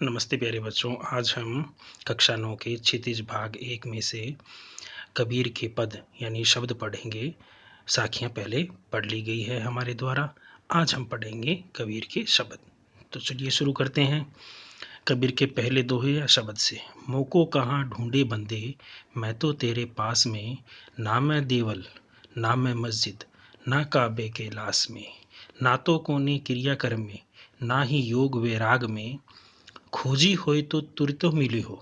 नमस्ते प्यारे बच्चों। आज हम कक्षा 9 के क्षितिज भाग 1 में से कबीर के पद यानी शब्द पढ़ेंगे। साखियाँ पहले पढ़ ली गई है हमारे द्वारा। आज हम पढ़ेंगे कबीर के शब्द। तो चलिए शुरू करते हैं। कबीर के पहले दोहे या शब्द से। मोको कहाँ ढूंढे बंदे, मैं तो तेरे पास में, ना मैं देवल ना मैं मस्जिद, ना काबे के लाश में, ना तो कोने क्रियाकर्म में, ना ही योग वैराग में, खोजी होए तो तुरतो मिली हो,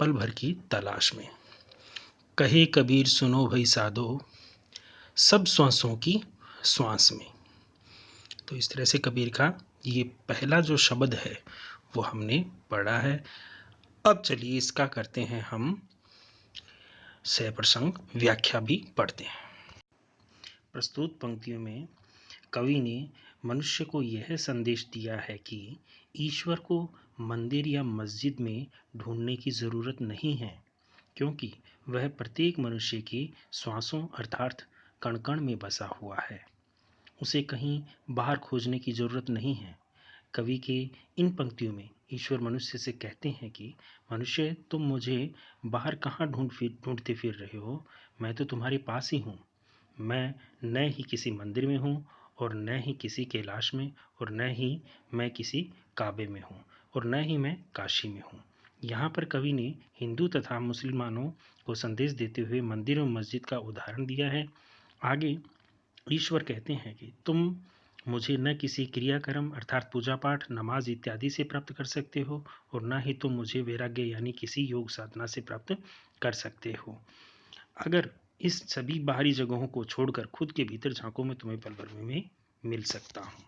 पल भर की तलाश में। कहे कबीर सुनो भई साधो, सब श्वासों की श्वास में। तो इस तरह से कबीर का ये पहला जो शब्द है वो हमने पढ़ा है। अब चलिए इसका करते हैं हम सहप्रसंग व्याख्या भी पढ़ते हैं। प्रस्तुत पंक्तियों में कवि ने मनुष्य को यह संदेश दिया है कि ईश्वर को मंदिर या मस्जिद में ढूंढने की ज़रूरत नहीं है, क्योंकि वह प्रत्येक मनुष्य के श्वासों अर्थात कण कण में बसा हुआ है। उसे कहीं बाहर खोजने की ज़रूरत नहीं है। कवि के इन पंक्तियों में ईश्वर मनुष्य से कहते हैं कि मनुष्य, तुम मुझे बाहर कहाँ ढूंढते फिर रहे हो, मैं तो तुम्हारे पास ही हूँ। मैं न ही किसी मंदिर में हूँ और न ही किसी कैलाश में, और न ही मैं किसी काबे में हूँ, और न ही मैं काशी में हूँ। यहाँ पर कवि ने हिंदू तथा मुसलमानों को संदेश देते हुए मंदिर और मस्जिद का उदाहरण दिया है। आगे ईश्वर कहते हैं कि तुम मुझे न किसी क्रियाकर्म अर्थात पूजा पाठ, नमाज इत्यादि से प्राप्त कर सकते हो, और न ही तुम मुझे वैराग्य यानी किसी योग साधना से प्राप्त कर सकते हो। अगर इस सभी बाहरी जगहों को छोड़कर खुद के भीतर झांको, मैं तुम्हें पल भर में मिल सकता हूँ।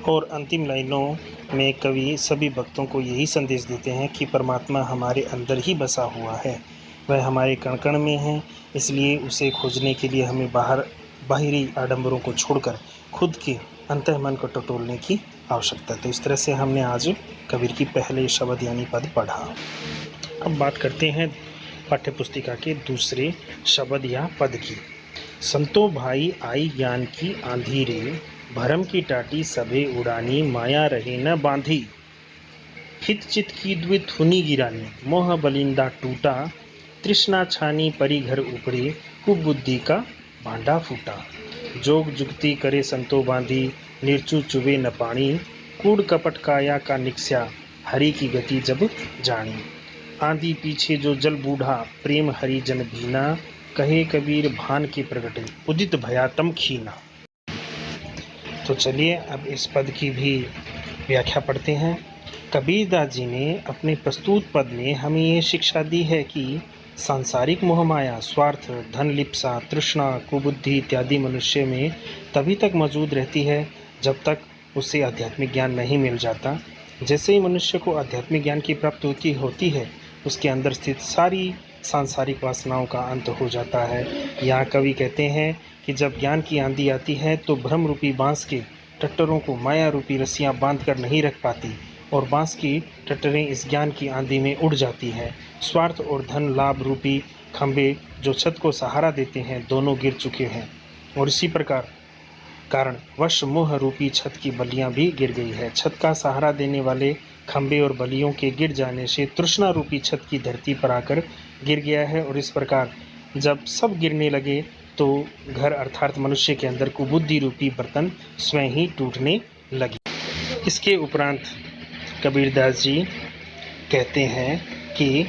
और अंतिम लाइनों में कवि सभी भक्तों को यही संदेश देते हैं कि परमात्मा हमारे अंदर ही बसा हुआ है, वह हमारे कण कण में है। इसलिए उसे खोजने के लिए हमें बाहरी आडंबरों को छोड़कर खुद के अंतःमन को टटोलने की आवश्यकता है। तो इस तरह से हमने आज कबीर की पहले शब्द यानी पद पढ़ा। अब बात करते हैं पाठ्य पुस्तिका के दूसरे शब्द या पद की। संतो भाई आई ज्ञान की आंधी रे, भरम की टाटी सभे उड़ानी, माया रहे न बांधी, हित चित की द्वित हुनी गिरानी, मोह बलिंदा टूटा, तृष्णा छानी परी घर उपड़े, कुबुद्धि का भांडा फूटा। जोग जुगती करे संतो बांधी, निर्चु चुबे न पानी, कूड़ कपट काया का निक्स्या, हरि की गति जब जानी। आंधी पीछे जो जल बूढ़ा, प्रेम हरि जन भीना, कहे कबीर भान के प्रगटे, उदित भया तम खीना। तो चलिए अब इस पद की भी व्याख्या पढ़ते हैं। कबीरदास जी ने अपने प्रस्तुत पद में हमें ये शिक्षा दी है कि सांसारिक मोहमाया, स्वार्थ, धन लिप्सा, तृष्णा, कुबुद्धि इत्यादि मनुष्य में तभी तक मौजूद रहती है जब तक उसे आध्यात्मिक ज्ञान नहीं मिल जाता। जैसे ही मनुष्य को आध्यात्मिक ज्ञान की प्राप्ति होती है, उसके अंदर स्थित सारी सांसारिक वासनाओं का अंत हो जाता है। यहाँ कवि कहते हैं कि जब ज्ञान की आंधी आती है तो भ्रम रूपी बांस के टट्टरों को माया रूपी रस्सियाँ बांध कर नहीं रख पाती, और बांस की टट्टरें इस ज्ञान की आंधी में उड़ जाती हैं। स्वार्थ और धन लाभ रूपी खंभे जो छत को सहारा देते हैं, दोनों गिर चुके हैं, और इसी प्रकार कारण वश मोह रूपी छत की बलियां भी गिर गई है। छत का सहारा देने वाले खंभे और बलियों के गिर जाने से तृष्णा रूपी छत की धरती पर आकर गिर गया है, और इस प्रकार जब सब गिरने लगे तो घर अर्थात मनुष्य के अंदर कुबुद्धि रूपी बर्तन स्वयं ही टूटने लगे। इसके उपरांत कबीरदास जी कहते हैं कि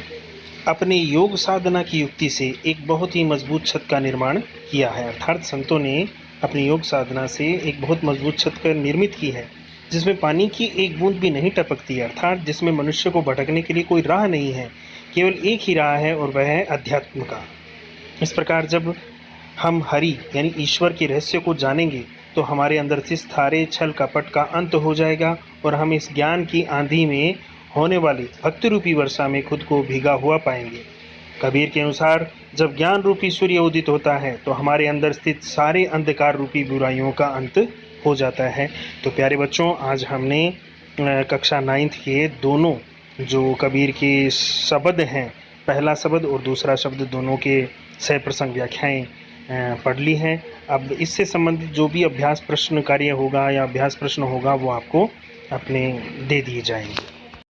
अपने योग साधना की युक्ति से एक बहुत ही मजबूत छत का निर्माण किया है। अर्थात संतों ने अपनी योग साधना से एक बहुत मजबूत छत का निर्मित की है, जिसमें पानी की एक बूंद भी नहीं टपकती है, अर्थात जिसमें मनुष्य को भटकने के लिए कोई राह नहीं है, केवल एक ही राह है, और वह है अध्यात्म का। इस प्रकार जब हम हरि यानी ईश्वर के रहस्य को जानेंगे तो हमारे अंदर से सारे छल कपट का अंत हो जाएगा, और हम इस ज्ञान की आंधी में होने वाली भक्ति रूपी वर्षा में खुद को भीगा हुआ पाएंगे। कबीर के अनुसार जब ज्ञान रूपी सूर्य उदित होता है तो हमारे अंदर स्थित सारे अंधकार रूपी बुराइयों का अंत हो जाता है। तो प्यारे बच्चों, आज हमने कक्षा 9th के दोनों जो कबीर के शब्द हैं, पहला शब्द और दूसरा शब्द, दोनों के सह प्रसंग व्याख्याएँ पढ़ ली हैं। अब इससे संबंधित जो भी अभ्यास प्रश्न कार्य होगा या अभ्यास प्रश्न होगा वो आपको अपने दे दिए जाएंगे।